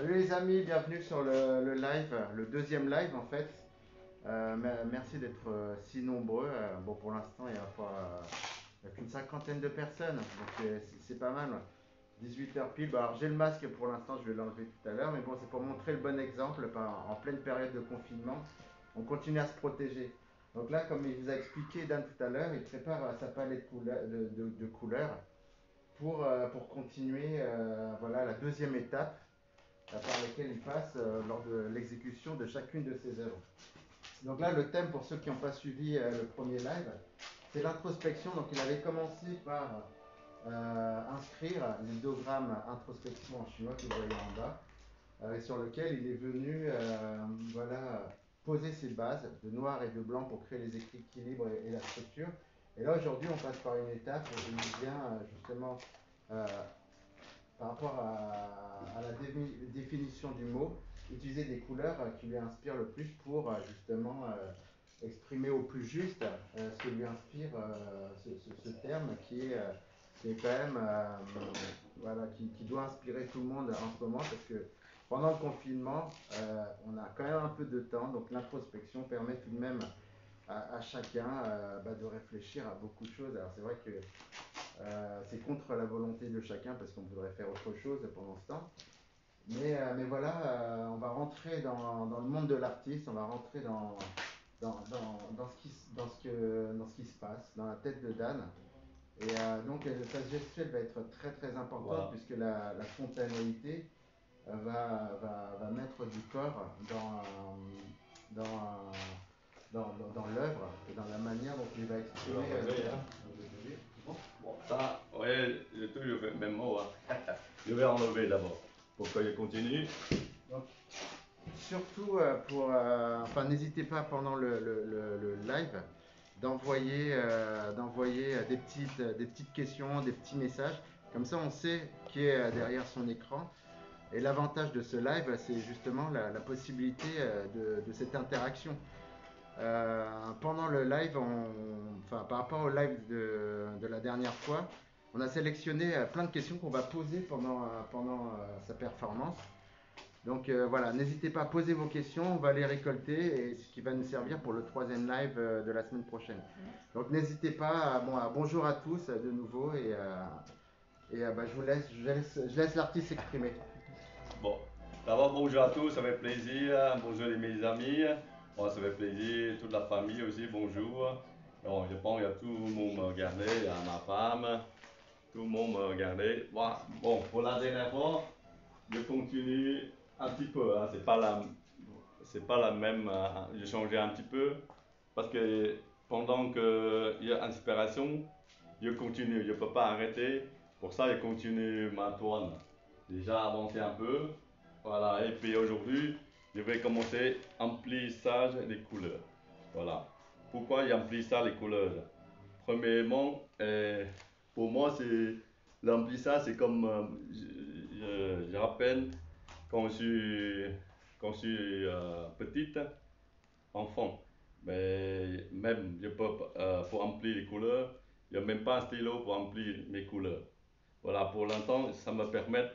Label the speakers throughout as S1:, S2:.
S1: Salut les amis, bienvenue sur le live, le deuxième live en fait. Merci d'être si nombreux. Bon, pour l'instant, il y a qu'une cinquantaine de personnes, donc c'est pas mal. 18 heures pile. Bah, alors j'ai le masque pour l'instant, je vais l'enlever tout à l'heure, mais bon, c'est pour montrer le bon exemple. En pleine période de confinement, on continue à se protéger. Donc là, comme il vous a expliqué Dan tout à l'heure, il prépare sa palette de couleurs pour continuer voilà, la deuxième étape par lesquelles il passe lors de l'exécution de chacune de ses œuvres. Donc là, le thème, pour ceux qui n'ont pas suivi le premier live, c'est l'introspection. Donc il avait commencé par inscrire l'idéogramme introspection en chinois que vous voyez en bas, sur lequel il est venu voilà, poser ses bases de noir et de blanc pour créer les équilibres et la structure. Et là, aujourd'hui, on passe par une étape où il vient justement euh, par rapport à la définition du mot, utiliser des couleurs qui lui inspirent le plus pour justement exprimer au plus juste ce que lui inspire ce terme qui est quand même voilà, qui doit inspirer tout le monde en ce moment parce que pendant le confinement, on a quand même un peu de temps, donc l'introspection permet tout de même à chacun de réfléchir à beaucoup de choses. Alors c'est vrai que c'est contre la volonté de chacun parce qu'on voudrait faire autre chose pendant ce temps. Mais voilà, on va rentrer dans le monde de l'artiste, on va rentrer dans ce qui se passe, dans la tête de Dan. Et donc sa gestuelle va être très très importante voilà. Puisque la spontanéité va mettre du corps dans, dans l'œuvre et dans la manière dont il va exprimer.
S2: Bon, ça, ouais, j'ai toujours fait le même mot. Hein. Je vais enlever d'abord pour que je continue.
S1: Donc, surtout enfin, n'hésitez pas pendant le live d'envoyer des petites questions, des petits messages. Comme ça, on sait qui est derrière son écran. Et l'avantage de ce live, c'est justement la possibilité de cette interaction. Pendant le live, enfin, par rapport au live de la dernière fois, on a sélectionné plein de questions qu'on va poser pendant sa performance. Donc voilà, n'hésitez pas à poser vos questions, on va les récolter et ce qui va nous servir pour le troisième live de la semaine prochaine. Donc n'hésitez pas, bonjour à tous de nouveau je laisse l'artiste s'exprimer.
S2: Bon, d'abord bonjour à tous, ça fait plaisir. Bonjour mes amis. Bon, ça fait plaisir, toute la famille aussi, bonjour. Bon, je pense que tout le monde me regardait, il y a ma femme, tout le monde me regardait. Bon, pour la dernière fois, je continue un petit peu, hein. C'est pas la même, j'ai changé un petit peu parce que pendant qu'il y a inspiration, je continue, je peux pas arrêter. Pour ça, je continue ma toile. Déjà avancé un peu, voilà. Et puis aujourd'hui, je vais commencer emplissage des couleurs. Voilà. Pourquoi j'emplis les couleurs? Premièrement, pour moi, c'est l'emplissage, c'est comme je rappelle quand quand je suis petite, enfant. Mais même je peux, pour remplir les couleurs, il n'y a même pas un stylo pour remplir mes couleurs. Voilà, pour l'instant, ça me permet,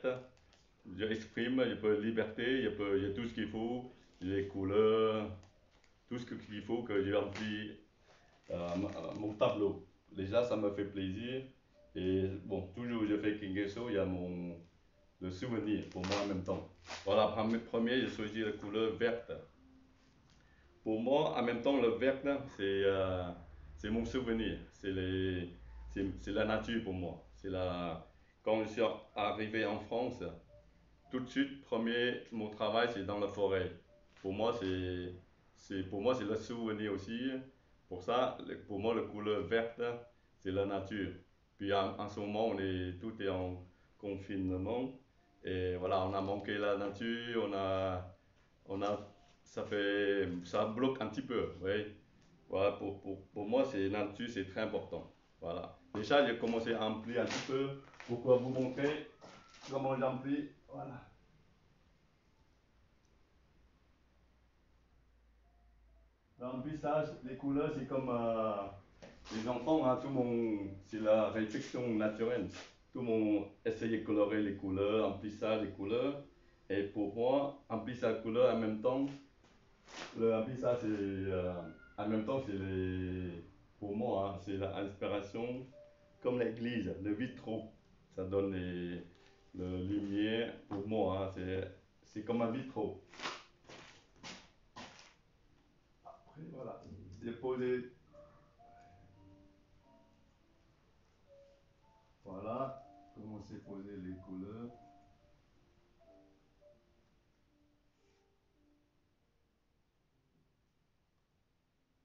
S2: j'exprime, je peux liberté, j'ai tout ce qu'il faut, les couleurs, tout ce qu'il faut que je remplis mon tableau. Déjà, ça me fait plaisir. Et bon, toujours je fais quelque chose, il y a le souvenir pour moi en même temps. Voilà, premier, j'ai choisi la couleur verte. Pour moi, en même temps, le vert, c'est mon souvenir. C'est la nature pour moi. Quand je suis arrivé en France, tout de suite, mon travail, c'est dans la forêt. Pour moi, pour moi, c'est le souvenir aussi. Pour ça, pour moi, la couleur verte, c'est la nature. Puis en ce moment, tout est en confinement. Et voilà, on a manqué la nature, on a, ça bloque un petit peu. Oui. Voilà, pour moi, la nature, c'est très important. Voilà. Déjà, j'ai commencé à remplir un petit peu pour vous montrer comment j'emplis. Voilà. L'emplissage, les couleurs, c'est comme les enfants, hein, c'est la réflexion naturelle. Tout le monde essaye de colorer les couleurs, emplissage des couleurs. Et pour moi, emplissage de couleur en même temps, le emplissage c'est en même temps c'est pour moi hein, c'est l'inspiration comme l'église, le vitraux. Ça donne le lumière pour moi, hein, c'est comme un vitraux. Après voilà, j'ai posé. Voilà comment c'est posé les couleurs.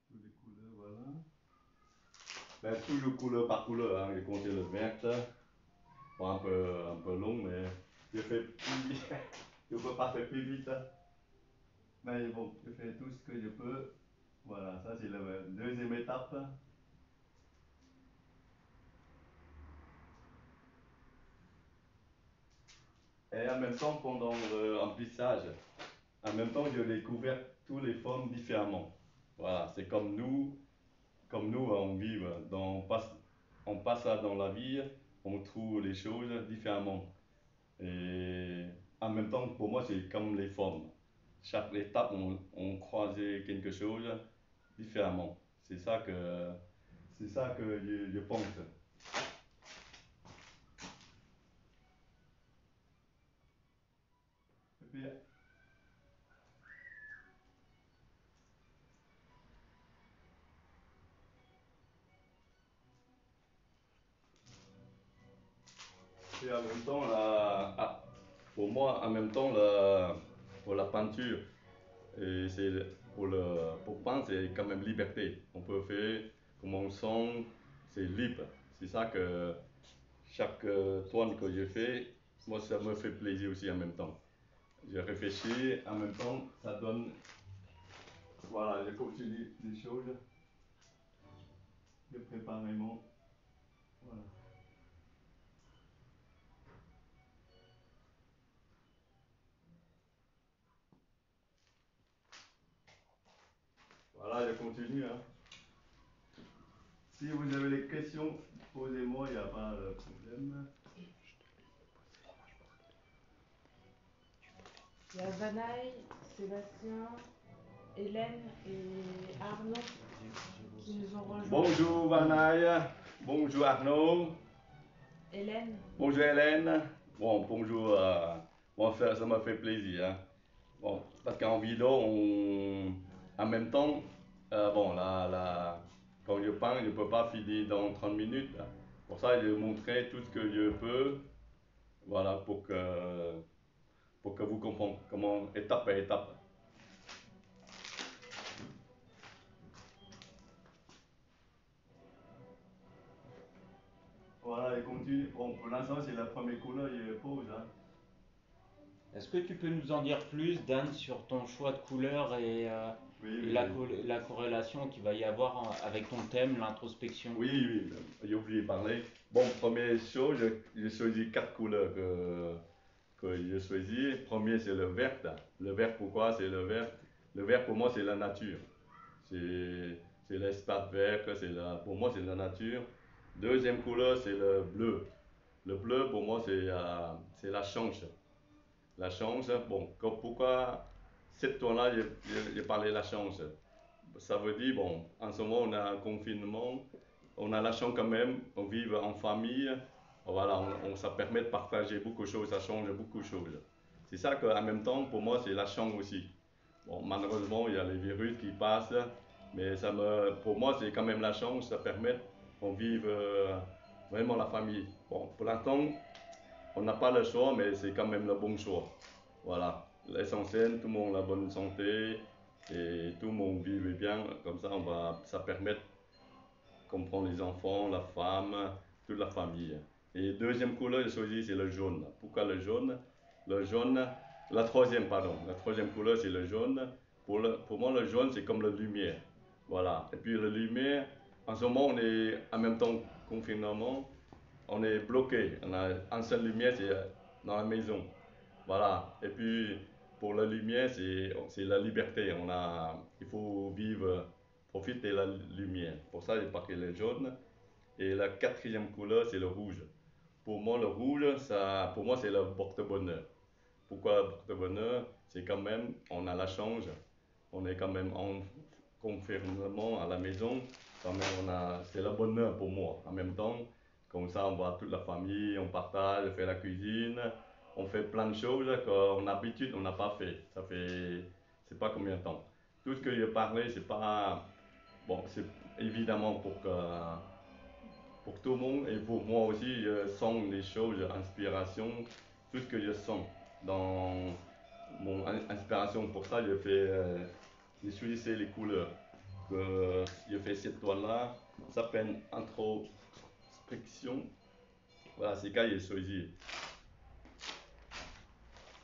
S2: Toutes les couleurs, voilà. Ben, toujours couleur par couleur, hein. J'ai compté le vert, bon, un peu long, mais je fais plus vite. Je peux pas faire plus vite. Mais bon, je fais tout ce que je peux. Voilà, ça c'est la deuxième étape. Et en même temps, pendant le remplissage, en même temps, j'ai découvert toutes les formes différemment. Voilà, c'est comme nous, on vit, on passe dans la vie, on trouve les choses différemment. Et en même temps, pour moi, c'est comme les formes. Chaque étape, on croisait quelque chose différemment. C'est ça que je pense. Et puis, et en même temps, pour moi, en même temps, pour la peinture, et pour peindre, c'est quand même liberté. On peut faire comme on sent, c'est libre. C'est ça que chaque toile que je fais, moi, ça me fait plaisir aussi en même temps. Je réfléchis, en même temps, ça donne. Voilà, je continue les choses. Je prépare vraiment. Voilà. Voilà, je continue. Hein. Si vous avez des questions, posez-moi, il n'y a pas de problème.
S3: Il y a Vanaï, Sébastien, Hélène et Arnaud qui nous ont rejoints.
S2: Bonjour Vanaï, bonjour Arnaud,
S3: Hélène.
S2: bonjour Hélène. Bon, bonjour. Bon, ça m'a fait plaisir. Hein. Bon, parce qu'en vidéo, en même temps, bon, quand je parle, je ne peux pas finir dans 30 minutes. Pour ça, je vais montrer tout ce que je peux, voilà, pour que vous compreniez comment, étape par étape. Voilà, et continue. Bon, pour l'instant, c'est la première couleur, je pose. Hein.
S4: Est-ce que tu peux nous en dire plus, Dan, sur ton choix de couleur et,
S2: Oui,
S4: et
S2: oui, oui.
S4: la corrélation qu'il va y avoir avec ton thème, l'introspection?
S2: Oui, oui, j'ai oublié de parler. Bon, première chose, j'ai choisi 4 couleurs que j'ai choisi. Premier, c'est le vert. Le vert, pourquoi c'est le vert? Le vert, pour moi, c'est la nature. C'est l'espace vert, pour moi, c'est la nature. Deuxième couleur, c'est le bleu. Le bleu, pour moi, c'est la chance. La chance, bon, pourquoi cette toile-là, j'ai parlé de la chance. Ça veut dire, bon, en ce moment, on a un confinement, on a la chance quand même, on vit en famille, voilà, ça permet de partager beaucoup de choses, ça change beaucoup de choses. C'est ça qu'en même temps, pour moi, c'est la chance aussi. Bon, malheureusement, il y a les virus qui passent, mais pour moi, c'est quand même la chance, ça permet qu'on vive vraiment la famille. Bon, pour l'instant, on n'a pas le choix, mais c'est quand même le bon choix. Voilà, l'essentiel, tout le monde a la bonne santé et tout le monde vive bien. Comme ça, ça permet de comprendre les enfants, la femme, toute la famille. Et deuxième couleur, j'ai choisi, c'est le jaune. Pourquoi le jaune? Le jaune, la troisième, pardon. La troisième couleur, c'est le jaune. Pour moi, le jaune, c'est comme la lumière. Voilà. Et puis la lumière, en ce moment, on est en même temps confinement, on est bloqué. On a une seule lumière, c'est dans la maison. Voilà. Et puis, pour la lumière, c'est la liberté. Il faut vivre, profiter de la lumière. Pour ça, j'ai marqué le jaune. Et la quatrième couleur, c'est le rouge. Pour moi, le rouge, pour moi, c'est le porte-bonheur. pourquoi porte-bonheur? C'est quand même, on a la chance, on est quand même en confinement à la maison, quand même c'est le bonheur pour moi. En même temps, comme ça on voit toute la famille, on partage, on fait la cuisine, on fait plein de choses qu'en habitude on n'a pas fait. Ça fait, c'est pas combien de temps. Tout ce que j'ai parlé, c'est pas, bon, c'est évidemment pour tout le monde et pour moi aussi, je sens les choses, inspiration, tout ce que je sens dans mon inspiration. Pour ça, j'ai choisi les couleurs. Je fais cette toile-là, ça s'appelle introspection. Voilà, c'est quand j'ai choisi.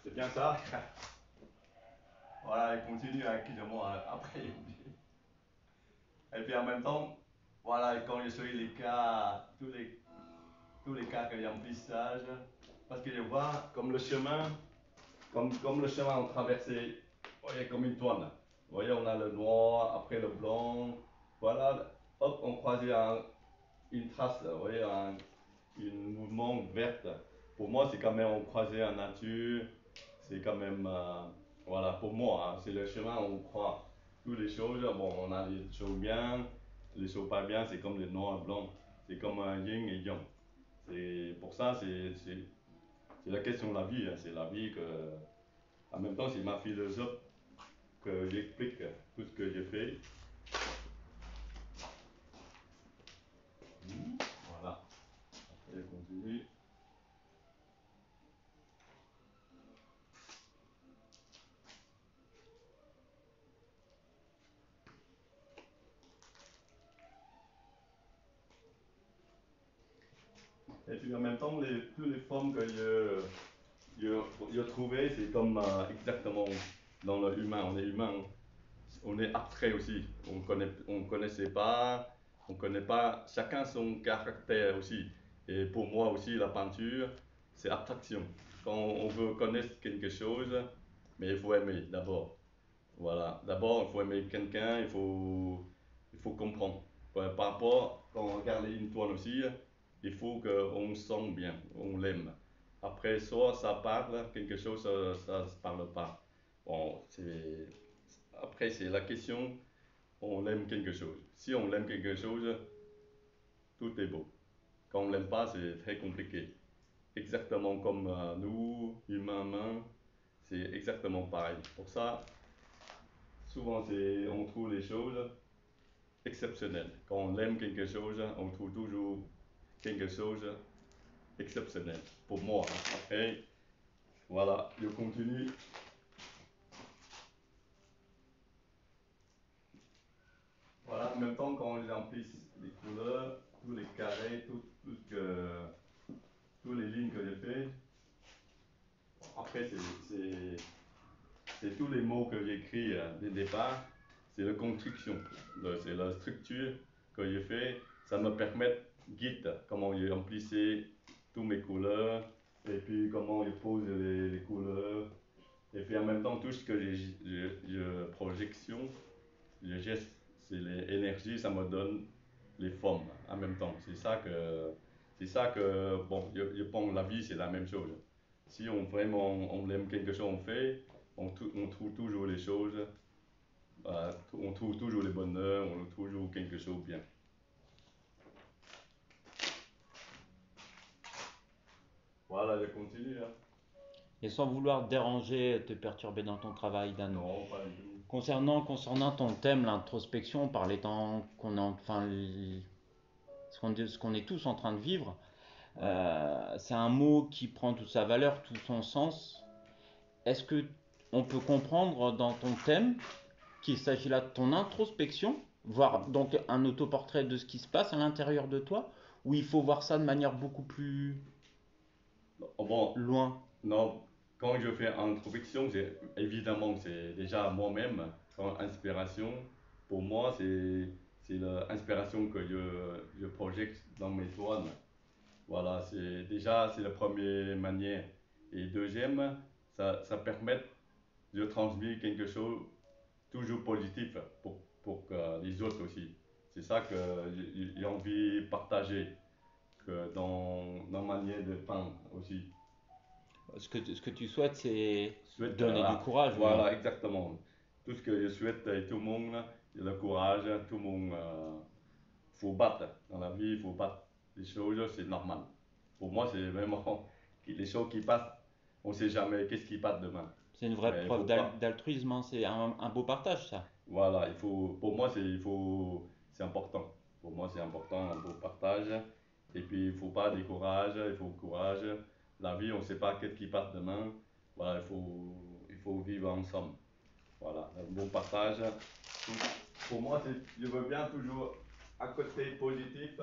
S2: C'est bien ça. Voilà, je continue avec moi après. Et puis en même temps, voilà, quand je choisis les cas, tous les cas qu'il y a en plissage, parce que je vois comme le chemin, comme le chemin on traversait, voyez, comme une toile. Vous voyez, on a le noir, après le blanc, voilà, hop, on croisait une trace, vous voyez, un mouvement verte. Pour moi, c'est quand même, on croisait en nature, c'est quand même, voilà, pour moi, hein, c'est le chemin où on croit toutes les choses. Bon, on a les choses bien, les choses pas bien, c'est comme le noir et blanc, c'est comme un yin et yang. C'est pour ça, c'est la question de la vie, hein. C'est la vie que, en même temps, c'est ma philosophe que j'explique tout ce que j'ai fait. Voilà. Et je continue. Et puis en même temps, toutes les formes que je trouvais, c'est comme exactement dans le humain. On est humain, on est abstrait aussi. On connaissait pas, on connaît pas. Chacun son caractère aussi. Et pour moi aussi, la peinture, c'est abstraction. Quand on veut connaître quelque chose, mais il faut aimer d'abord. Voilà. D'abord, il faut aimer quelqu'un, il faut comprendre. Ouais, par rapport, quand on regarde une toile aussi, il faut qu'on sente bien, on l'aime. Après, soit ça parle, quelque chose, ça ne se parle pas. Bon, après, c'est la question, on aime quelque chose. Si on aime quelque chose, tout est beau. Quand on l'aime pas, c'est très compliqué. Exactement comme nous, humains, c'est exactement pareil. Pour ça, souvent, on trouve les choses exceptionnelles. Quand on aime quelque chose, on trouve toujours quelque chose exceptionnel. Pour moi, hein. Après, voilà, je continue. Voilà, en même temps, quand j'emplis les couleurs, tous les carrés, toutes les lignes que j'ai fait, après, c'est tous les mots que j'écris dès le départ, c'est la construction, c'est la structure que j'ai fait. Ça me permet guide comment j'ai remplissé toutes mes couleurs et puis comment je pose les couleurs. Et puis en même temps, tout ce que je projection, je geste, c'est l'énergie, ça me donne les formes en même temps. C'est ça que, bon, je pense que la vie c'est la même chose. Si on vraiment on aime quelque chose, on fait, on trouve toujours les choses, on trouve toujours les bonheurs, on trouve toujours quelque chose de bien. Voilà, je continue. Hein.
S4: Et sans vouloir déranger, te perturber dans ton travail, Dan.
S2: Non, pas du tout.
S4: Concernant ton thème, l'introspection, par les temps qu'on est, ce qu'on est tous en train de vivre, c'est un mot qui prend toute sa valeur, tout son sens. Est-ce que on peut comprendre dans ton thème qu'il s'agit là de ton introspection, voir donc un autoportrait de ce qui se passe à l'intérieur de toi, ou il faut voir ça de manière beaucoup plus
S2: Bon,
S4: loin?
S2: non, quand je fais introspection, c'est évidemment c'est déjà moi-même, quand inspiration, pour moi c'est l'inspiration que je projette dans mes toiles. Voilà, c'est la première manière. Et deuxième, ça permet de transmettre quelque chose toujours positif pour que les autres aussi. C'est ça que j'ai envie de partager que dans ma manière de peindre aussi.
S4: Ce que tu souhaites, c'est
S2: Souhaite,
S4: donner du courage. Oui.
S2: voilà, exactement. Tout ce que je souhaite à tout le monde, c'est le courage. Tout le monde, faut battre. Dans la vie, il faut battre les choses, c'est normal. Pour moi, c'est vraiment les choses qui passent, on ne sait jamais qu'est-ce qui passe demain.
S4: C'est une vraie
S2: Mais il
S4: preuve
S2: faut pas.
S4: d'altruisme, hein. C'est un beau partage, ça.
S2: Voilà, il faut, pour moi, c'est important. Pour moi, c'est important, un beau partage. Et puis, il ne faut pas décourager, il faut courage. La vie, on ne sait pas qu'est-ce qui passe demain. Voilà, il faut vivre ensemble. Voilà, un bon partage. Pour moi, je veux bien toujours un côté positif.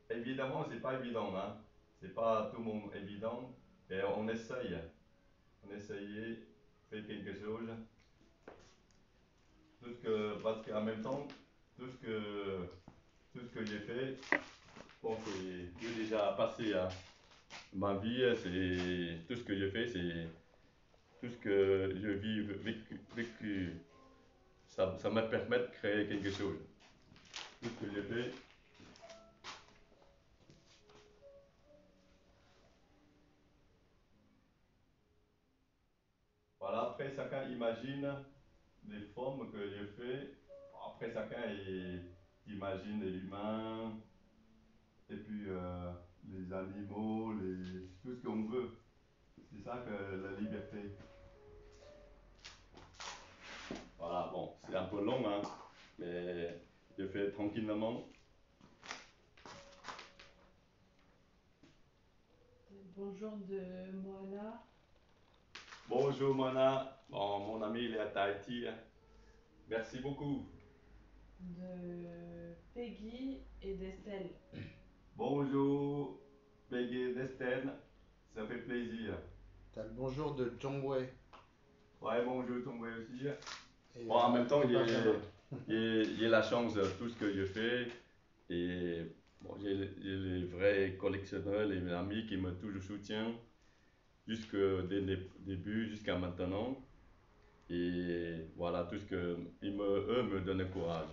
S2: Évidemment, c'est pas évident, hein. C'est pas tout le monde évident. Et on essaye. On essaye, faire quelque chose. Parce qu'en même temps, tout tout ce que j'ai fait, bon, j'ai déjà passé, hein. Ma vie, c'est tout ce que j'ai fait, c'est tout ce que je vis, vécu. Ça me permet de créer quelque chose. Tout ce que j'ai fait. Voilà, après chacun imagine les formes que j'ai fait. Après chacun imagine les humains, et puis les animaux, tout ce qu'on veut. C'est ça que la liberté. Voilà, bon, c'est un peu long, hein, mais je fais tranquillement.
S3: Bonjour de Moana,
S2: Bonjour Mona, bon, mon ami il est à Tahiti. Merci beaucoup.
S3: de Peggy et d'Estelle.
S2: Bonjour Peggy Destin, ça fait plaisir.
S1: T'as le bonjour de John Way
S2: Ouais, bonjour Tombé aussi.
S1: et,
S2: Bon, en même temps,
S1: et Benjamin.
S2: j'ai la chance de tout ce que je fais. Et bon, j'ai les vrais collectionneurs, les amis qui me toujours soutiennent jusque dès le début jusqu'à maintenant. Et voilà, tout ce que eux me donnent courage.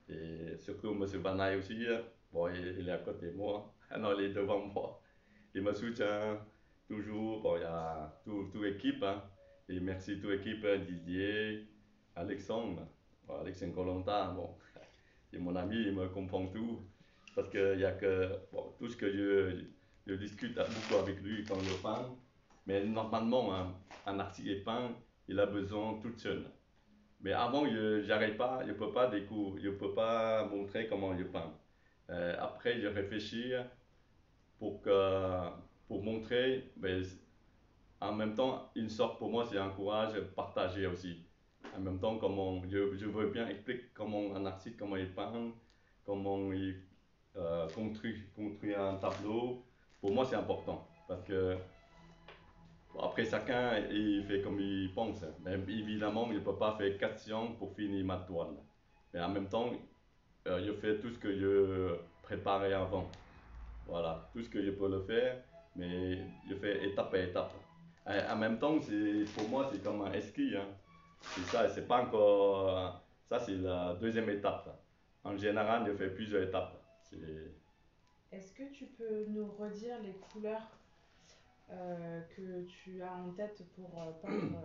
S2: Et surtout M. Banaï aussi, hein. Bon, il est à côté de moi, non, il est devant moi. Il me soutient toujours. Bon, il y a toute équipe, hein. Et merci toute équipe, hein, Didier, Alexandre. Bon, Alexandre Colanta, bon, c'est mon ami, il me comprend tout. Parce qu'il y a que bon, tout ce que je discute beaucoup avec lui quand je peins. Mais normalement, hein, un artiste peint, il a besoin tout seul. Mais avant, je n'arrive pas, je peux pas montrer comment je peins. Après, je réfléchis pour que, pour montrer, mais en même temps, une sorte pour moi, c'est un courage partagé aussi. En même temps, comment je veux bien expliquer comment un artiste, comment il peint, comment il construit un tableau. Pour moi, c'est important parce que bon, après, chacun il fait comme il pense. Mais évidemment, il ne peut pas faire 4 séances pour finir ma toile. Mais en même temps, je fais tout ce que je préparais avant. Voilà, tout ce que je peux le faire, mais je fais étape par étape. En même temps, pour moi, c'est comme un ski, hein. C'est ça, c'est pas encore. Ça, c'est la deuxième étape. En général, je fais plusieurs étapes.
S3: Est-ce que tu peux nous redire les couleurs que tu as en tête pour peindre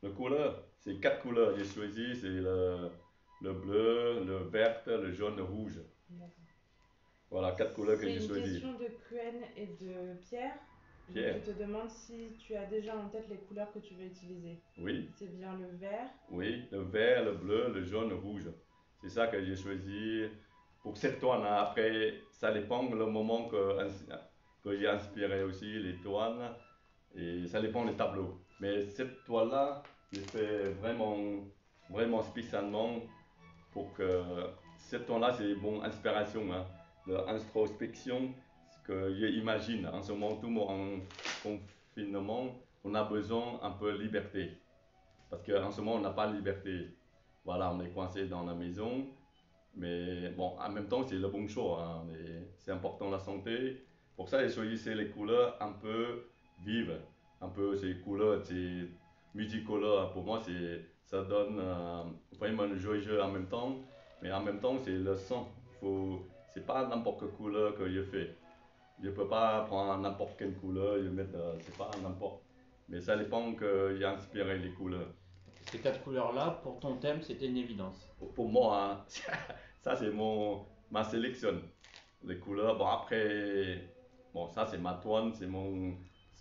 S2: Le couleur, c'est 4 couleurs que j'ai choisi, c'est le bleu, le vert, le jaune, le rouge.
S3: D'accord.
S2: Voilà, 4 couleurs que
S3: C'est
S2: j'ai
S3: une
S2: choisies.
S3: question de Quen et de Pierre.
S2: Pierre,
S3: Donc, il te demande si tu as déjà en tête les couleurs que tu veux utiliser.
S2: oui,
S3: C'est bien le vert.
S2: oui, le vert, le bleu, le jaune, le rouge. C'est ça que j'ai choisi pour cette toile, hein. Après, ça dépend le moment que j'ai inspiré aussi les toiles et ça dépend des tableaux. Mais cette toile-là, je fais vraiment spécialement pour que cette toile-là, c'est une bonne inspiration, hein, de introspection, ce que j'imagine en ce moment, tout le monde en confinement, on a besoin un peu de liberté. Parce qu'en ce moment, on n'a pas de liberté. Voilà, on est coincé dans la maison. Mais bon, en même temps, c'est le bon choix, hein. C'est important la santé. Pour ça, j'ai choisi les couleurs un peu vives. Un peu ces couleurs, c'est multicolores. Pour moi, ça donne vraiment le joyeux en même temps. Mais en même temps, c'est le sang. C'est pas n'importe quelle couleur que je fais. Je peux pas prendre n'importe quelle couleur, je mettre, c'est pas n'importe. Mais ça dépend que j'ai inspiré les couleurs.
S4: Ces quatre couleurs-là, pour ton thème, c'était une évidence.
S2: Pour moi, hein, ça c'est ma sélection. Les couleurs, bon après, bon ça c'est ma toile, c'est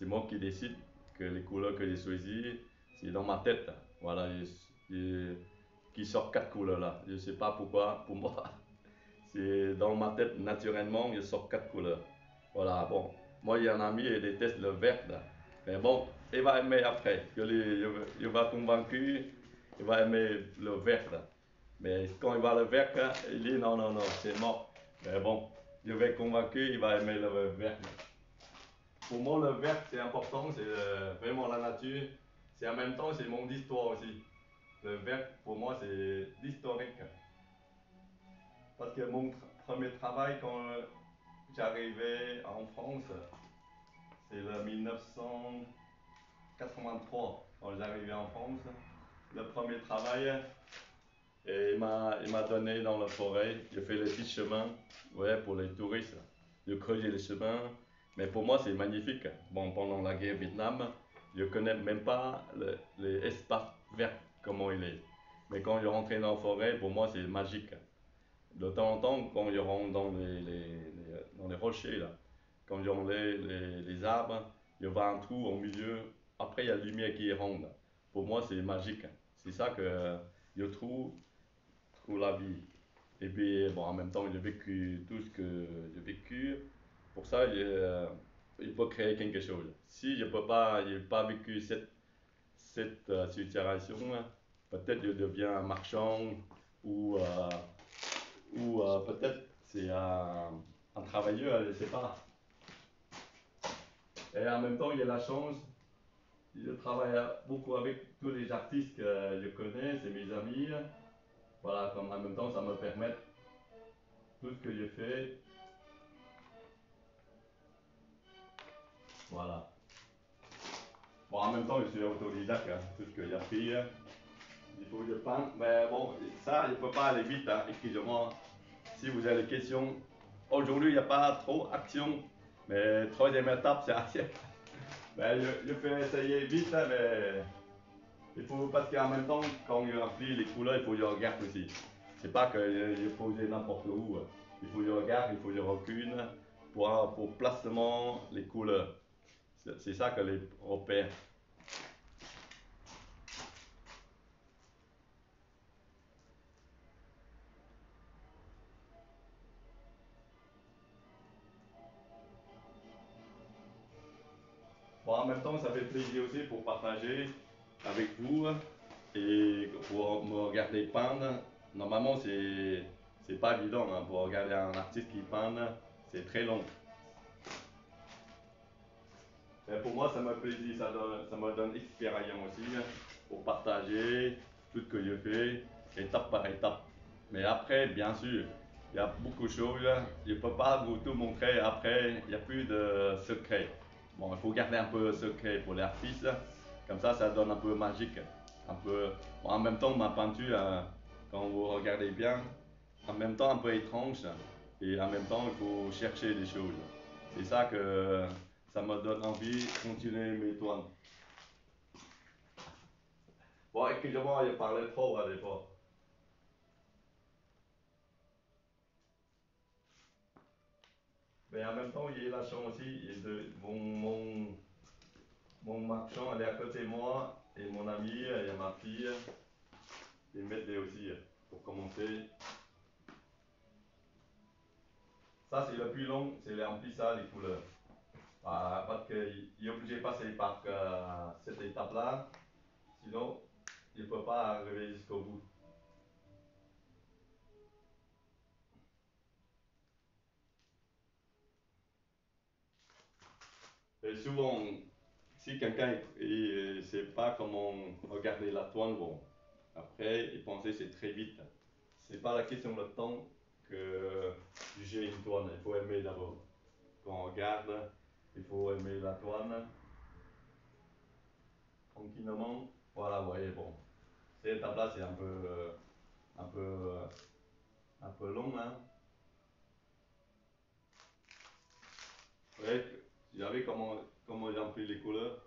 S2: moi qui décide que les couleurs que j'ai choisies, c'est dans ma tête. Voilà, qui sort quatre couleurs là. Je sais pas pourquoi, pour moi, c'est dans ma tête naturellement, je sors quatre couleurs. Voilà, bon, moi il y a un ami, il déteste le vert là. Mais bon, il va aimer après, il va convaincu, il va aimer le vert là. Mais quand il voit le vert, il dit non, non, non, c'est mort. Mais bon, je vais convaincu, il va aimer le vert. Pour moi, le vert, c'est important, c'est vraiment la nature. C'est en même temps, c'est mon histoire aussi. Le vert, pour moi, c'est historique. Parce que mon premier travail, quand j'arrivais en France, c'est le 1983, quand j'arrivais en France. Le premier travail, et il m'a donné dans la forêt, je fais les petits chemins, ouais, pour les touristes. Je creusais les chemins, mais pour moi c'est magnifique. Bon, pendant la guerre Vietnam, je connais même pas les espaces verts, comment il est. Mais quand je rentrais dans la forêt, pour moi c'est magique. De temps en temps, quand je rentre dans les rochers, là, quand je rentre les arbres, je vois un trou au milieu. Après, il y a la lumière qui rentre. Pour moi, c'est magique. C'est ça que je trouve la vie. Et puis, bon, en même temps, j'ai vécu tout ce que j'ai vécu. Pour ça, il faut créer quelque chose. Si je n'ai pas vécu cette situation, peut-être je deviens un marchand ou, euh, ou peut-être c'est un travailleur, je ne sais pas. Et en même temps, il y a la chance, je travaille beaucoup avec tous les artistes que je connais, c'est mes amis. Voilà, comme en même temps, ça me permet tout ce que je fais. Voilà. Bon, en même temps, je suis autodidacte, hein, tout ce que j'ai appris. Il faut que je peindre, mais bon, ça, il ne peut pas aller vite, hein, excusez-moi. Si vous avez des questions, aujourd'hui, il n'y a pas trop d'action, mais troisième étape, c'est assez. Ben, je fais essayer vite, hein, mais il faut, parce qu'en même temps, quand je remplis les couleurs, il faut que je regarde aussi. C'est pas que je pose n'importe où. Il faut que je regarde, il faut que je recule pour placement les couleurs. C'est ça que les repères. Bon, en même temps, ça fait plaisir aussi pour partager avec vous et pour me regarder peindre. Normalement, c'est pas évident hein, pour regarder un artiste qui peint, c'est très long. Et pour moi, ça me plaisir, ça me donne expérience aussi pour partager tout ce que je fais, étape par étape. Mais après, bien sûr, il y a beaucoup de choses. Je ne peux pas vous tout montrer. Après, il n'y a plus de secret. Bon, il faut garder un peu secret pour l'artiste. Comme ça donne un peu magique. Un peu, bon, en même temps, ma peinture, quand vous regardez bien, en même temps un peu étrange. Et en même temps, il faut chercher des choses. C'est ça que ça me donne envie de continuer mes toiles. Bon, excusez-moi, je parlais trop des fois. Mais en même temps, il y a la chance aussi, mon marchand, elle est à côté de moi, et mon ami, et ma fille, ils m'aident aussi pour commencer. Ça, c'est le plus long, c'est les remplissage des couleurs. Parce qu'il est obligé de passer par cette étape-là, sinon, il ne peut pas arriver jusqu'au bout. Et souvent, si quelqu'un ne sait pas comment regarder la toile, bon, après, il pensait que c'est très vite. C'est pas la question de temps que juger une toile, il faut aimer d'abord. Quand on regarde, il faut aimer la toile. Tranquillement, voilà, vous voyez, bon. Cette étape-là, c'est un peu, euh, un peu long, hein. Ouais, vous savez comment j'ai pris les couleurs?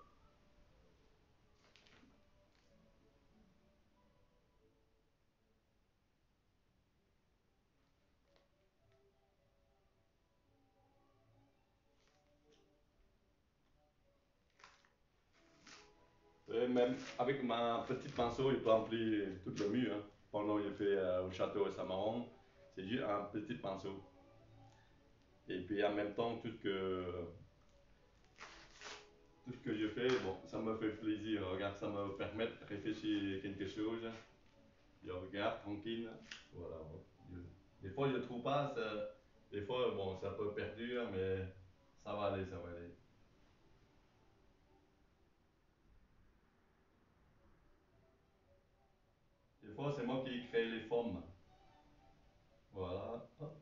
S2: Même avec ma petite pinceau, je peux remplir tout le mur. Hein. Pendant que j'ai fait au château à Saint-Maron, c'est juste un petit pinceau. Et puis en même temps, tout ce que je fais, bon, ça me fait plaisir. Regarde, ça me permet de réfléchir quelque chose. Je regarde tranquille. Voilà. Bon. Des fois, je ne trouve pas. Des fois, bon, c'est un peu perdu, hein, mais ça va aller, ça va aller. Des fois, c'est moi qui crée les formes. Voilà. Hop.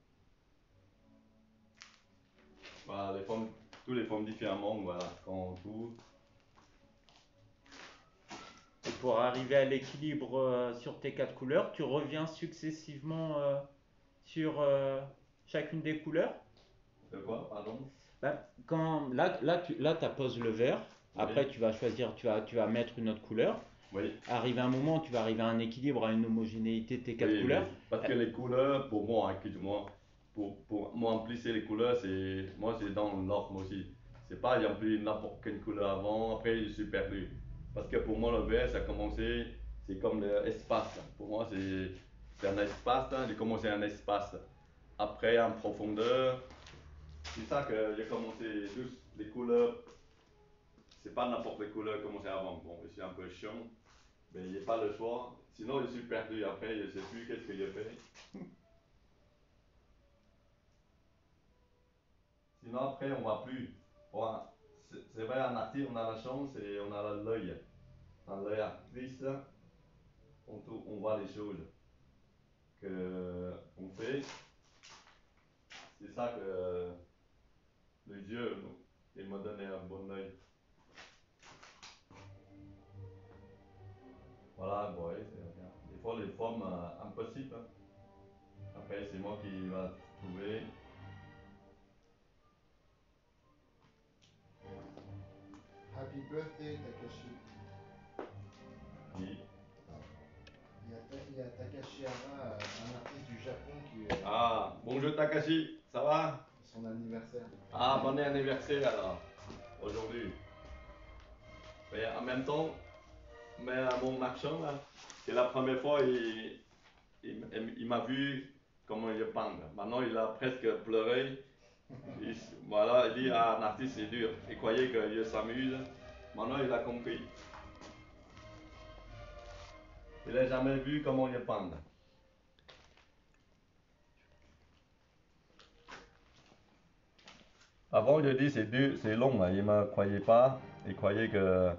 S2: Voilà, les formes, toutes les formes différemment, voilà, quand tout.
S4: Et pour arriver à l'équilibre sur tes quatre couleurs, tu reviens successivement sur chacune des couleurs.
S2: De quoi, pardon?
S4: Bah, tu apposes le vert. Après,
S2: Oui.
S4: tu vas choisir, tu vas mettre une autre couleur.
S2: Oui.
S4: Arrivé un moment, tu vas arriver à un équilibre, à une homogénéité de tes quatre
S2: Oui,
S4: couleurs.
S2: oui. Parce que les couleurs, pour moi, excuse-moi, pour moi, remplir les couleurs, c'est dans l'ordre aussi. C'est pas, j'ai rempli n'importe quelle couleur avant, après, je suis perdu. Parce que pour moi, le vert, ça a commencé, c'est comme l'espace. Pour moi, c'est un espace, hein. J'ai commencé un espace. Après, en profondeur, c'est ça que j'ai commencé juste les couleurs. C'est pas n'importe quelle couleur commencé avant. Bon, je suis un peu chiant, mais il n'y a pas le choix. Sinon, je suis perdu. Après, je sais plus qu'est-ce que j'ai fait. Sinon, après, on va plus. Bon, c'est vrai, en artiste, on a la chance et on a l'œil. Dans l'œil actrice, on voit les choses que on fait. C'est ça que le Dieu il m'a donné un bon œil. Voilà, bon, ouais, des fois les formes impossibles. Hein. Après, c'est moi qui va trouver.
S1: Happy birthday Takashi.
S2: Qui...
S1: Il y a Takashi Hara, un artiste du Japon qui
S2: Ah, bonjour Takashi, ça va?
S1: son anniversaire.
S2: Ah, bon anniversaire alors, aujourd'hui. Mais en même temps, mais à mon marchand, là, c'est la première fois il m'a vu comment il peint. Maintenant, il a presque pleuré. Voilà, il dit, ah, un artiste, c'est dur. Il croyait qu'il s'amuse. Maintenant, il a compris. Il n'a jamais vu comment il peint. Avant, il dit, c'est dur, c'est long. Il ne me croyait pas. Il croyait que...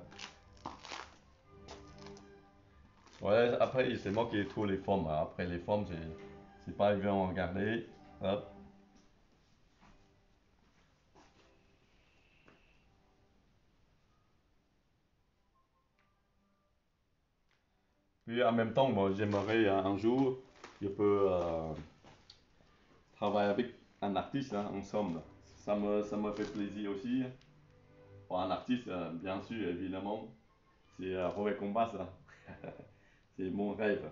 S2: Ouais, après, c'est moi qui trouve les formes. Après, les formes, c'est pas évident à regarder. Hop. Puis en même temps, moi, j'aimerais un jour, je peux travailler avec un artiste hein, ensemble. Ça me fait plaisir aussi. Bon, un artiste, bien sûr, évidemment, c'est Robert Combas. Là. C'est mon rêve.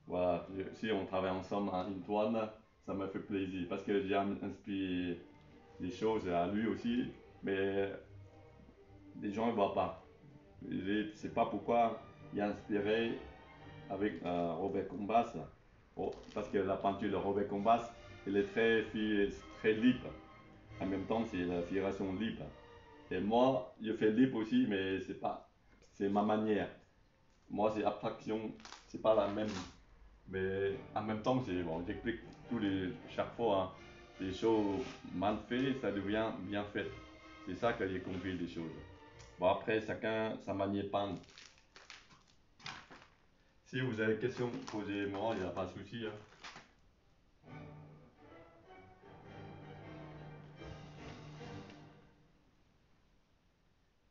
S2: Voilà, si on travaille ensemble à une toile, ça me fait plaisir parce que j'ai inspiré des choses à lui aussi, mais les gens ne voient pas. Je ne sais pas pourquoi il a inspiré avec Robert Combas. Oh, parce que la peinture de Robert Combas, elle est très libre. En même temps, c'est la figuration libre. Et moi, je fais libre aussi, mais c'est ma manière. Moi, c'est abstraction, c'est pas la même. Mais en même temps, c'est bon, j'explique chaque fois, hein, les choses mal faites, ça devient bien fait. C'est ça que j'ai compris des choses. Bon, après, chacun sa manière de peindre. Si vous avez des questions, posez-moi, il n'y a pas de souci. Hein.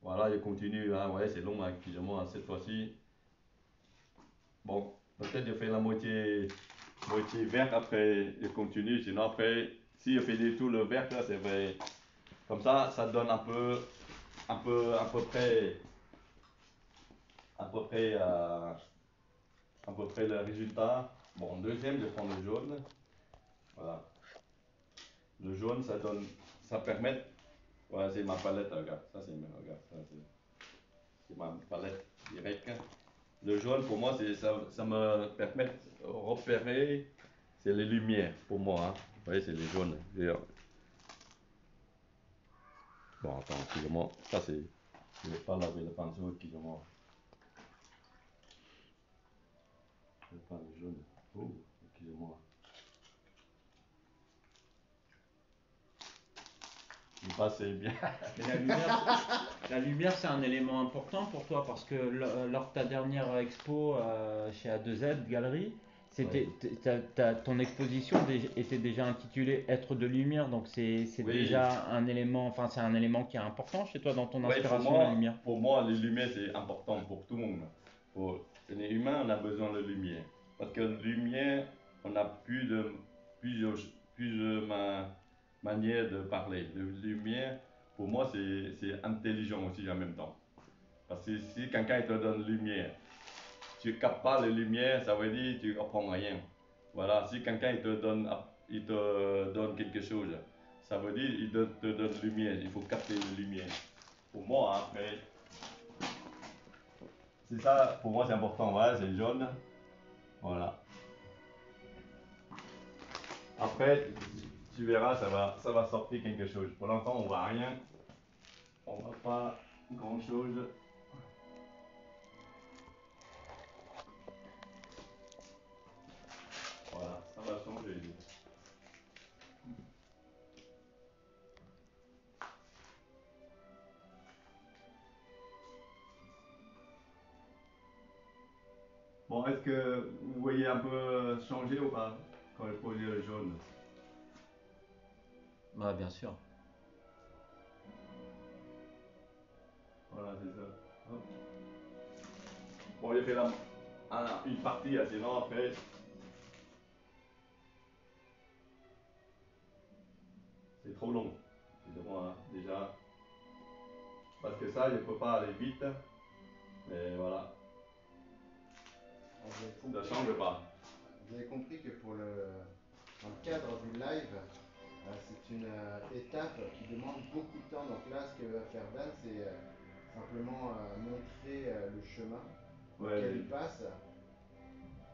S2: Voilà, je continue. Hein. Ouais, c'est long, hein, excusez-moi, cette fois-ci. Bon, peut-être je fais la moitié verte, après je continue. Sinon, après, si je fais tout le vert, là, c'est vrai. Comme ça donne à peu près, à peu près, à peu près le résultat. Bon, deuxième, je prends le jaune. Voilà. Le jaune, ça permet. Voilà, c'est ma palette, regarde. Regarde, c'est ma palette directe. Le jaune, pour moi, ça me permet de repérer, c'est les lumières, pour moi. Hein. Vous voyez, c'est les jaunes. Bon, attends, excusez-moi. Ça, c'est. Je ne vais pas laver le pinceau, excusez-moi. Je vais pas le jaune. Oh, excusez-moi. Il passait bien.
S4: Mais la lumière, c'est un élément important pour toi parce que lors de ta dernière expo chez A2Z Galerie, c'était, ton exposition était déjà intitulée Être de lumière, donc c'est
S2: Oui.
S4: déjà un élément, enfin c'est un élément qui est important chez toi dans ton
S2: Oui,
S4: inspiration, la lumière.
S2: pour moi, les lumières, c'est important pour tout le monde. Pour les humains, on a besoin de lumière. Parce que la lumière, on a plusieurs manières de parler. La lumière, pour moi, c'est intelligent aussi en même temps. Parce que si quelqu'un te donne lumière, tu ne captes pas la lumière, ça veut dire que tu n'apprends rien. Voilà, si quelqu'un il te donne quelque chose, ça veut dire qu'il te donne lumière, il faut capter la lumière. Pour moi, après, c'est ça, pour moi c'est important, voilà, c'est jaune. Voilà. Après, tu verras, ça va sortir quelque chose. Pour l'instant, on voit rien, on voit pas grand chose. Voilà, ça va changer. Bon, est-ce que vous voyez un peu changer ou pas quand je pose le jaune?
S4: Ouais, bien sûr.
S2: Voilà, c'est ça. Hop. Bon, j'ai fait une partie, sinon après. C'est trop long. Excusez-moi, hein, déjà. Parce que ça, je ne peux pas aller vite. Mais voilà, ça ne change pas.
S1: Vous avez compris que dans le cadre du live, c'est une étape qui demande beaucoup de temps. Donc là, ce que va faire Dan, c'est simplement montrer le chemin dans
S2: Ouais,
S1: lequel il passe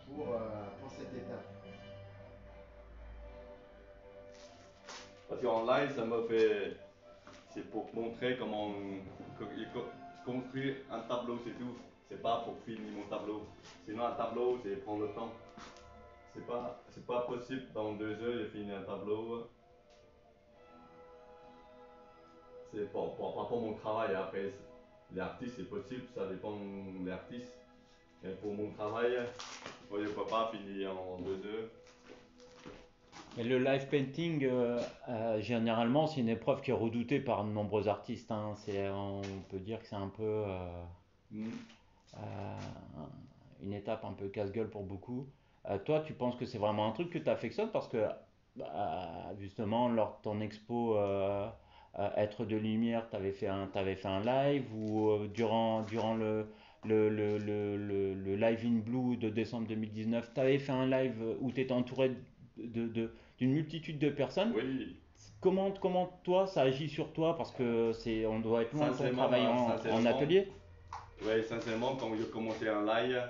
S1: pour cette étape.
S2: parce qu'en live, ça me fait. C'est pour montrer comment construire un tableau, c'est tout. C'est pas pour finir mon tableau. Sinon, un tableau, c'est prendre le temps. C'est pas possible dans 2 heures de finir un tableau. C'est pour mon travail. Après, l'artiste, c'est possible, ça dépend de l'artiste. Mais pour mon travail, moi, je ne peux pas finir en 2 heures.
S4: Et le live painting, généralement, c'est une épreuve qui est redoutée par de nombreux artistes. Hein. On peut dire que c'est un peu
S2: Mm.
S4: une étape un peu casse-gueule pour beaucoup. Toi, tu penses que c'est vraiment un truc que tu affectionnes parce que, justement, lors de ton expo Être de lumière, t'avais fait un live ou durant le Live in Blue de décembre 2019, tu avais fait un live où tu étais entouré d'une multitude de personnes.
S2: Oui,
S4: Comment toi ça agit sur toi parce que on doit être loin de ton travail en atelier.
S2: ouais, sincèrement, quand je commençais un live,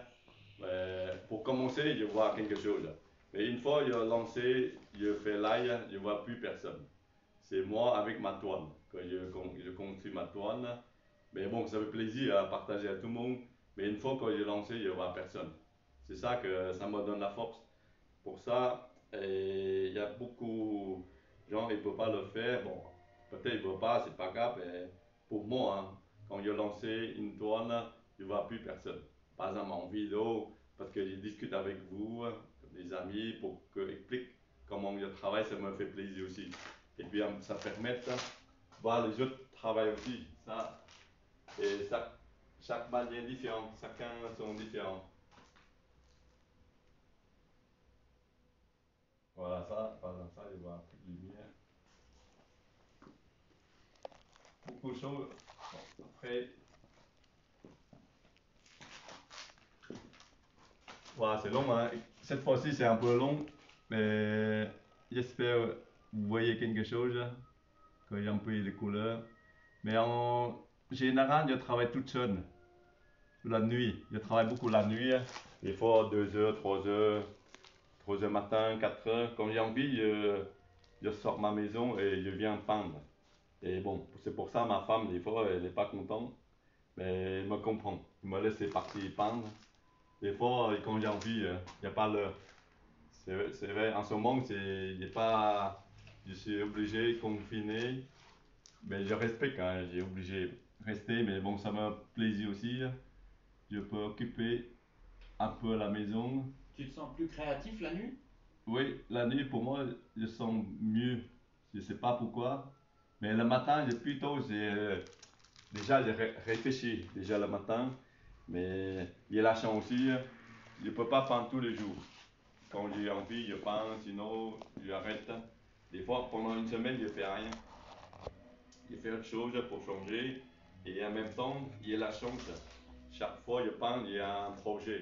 S2: pour commencer, je vois quelque chose. Mais une fois que je lancé, je fais live, je ne vois plus personne. C'est moi avec ma toile, que je construis ma toile. Mais bon, ça fait plaisir à partager à tout le monde. Mais une fois que j'ai lancé, je ne vois personne. C'est ça que ça me donne la force. Pour ça, il y a beaucoup de gens qui ne peuvent pas le faire. Bon, peut-être ils ne peuvent pas, c'est pas grave. Mais pour moi, hein, quand j'ai lancé une toile, je ne vois plus personne. Par exemple, en vidéo, parce que je discute avec vous, les amis, pour que j'explique comment je travaille, ça me fait plaisir aussi. Et puis, ça permet de voir les autres travailler aussi. Ça, et chaque manière est différente, chacun sont différents. Voilà, ça, par exemple, ça, je vois plus de lumière. beaucoup chaud. Après, voilà, c'est long, hein. Cette fois-ci c'est un peu long, mais j'espère que vous voyez quelque chose quand j'ai un peu les couleurs. Mais en général, je travaille toute seule la nuit. Je travaille beaucoup la nuit, des fois 2 heures, 3 heures, 3 heures matin, 4 heures. Quand j'ai envie, je sors ma maison et je viens peindre. Et bon, c'est pour ça ma femme, des fois, elle n'est pas contente, mais elle me comprend. Elle me laisse partir peindre. Des fois, quand j'ai envie, il n'y a pas l'heure. C'est vrai, en ce moment, il est pas, je suis obligé, confiné, mais je respecte, hein, j'ai obligé de rester, mais bon, ça me plaisir aussi. Je peux occuper un peu la maison.
S4: Tu te sens plus créatif la nuit?
S2: Oui, la nuit, pour moi, je sens mieux. Je ne sais pas pourquoi, mais le matin, déjà, j'ai réfléchi déjà le matin, mais il y a la chance aussi, je ne peux pas faire tous les jours. Quand j'ai envie, je pense, sinon, j'arrête. Des fois, pendant une semaine, je ne fais rien. Je fais autre chose pour changer. Et en même temps, il y a la chance. Chaque fois, je pense, il y a un projet.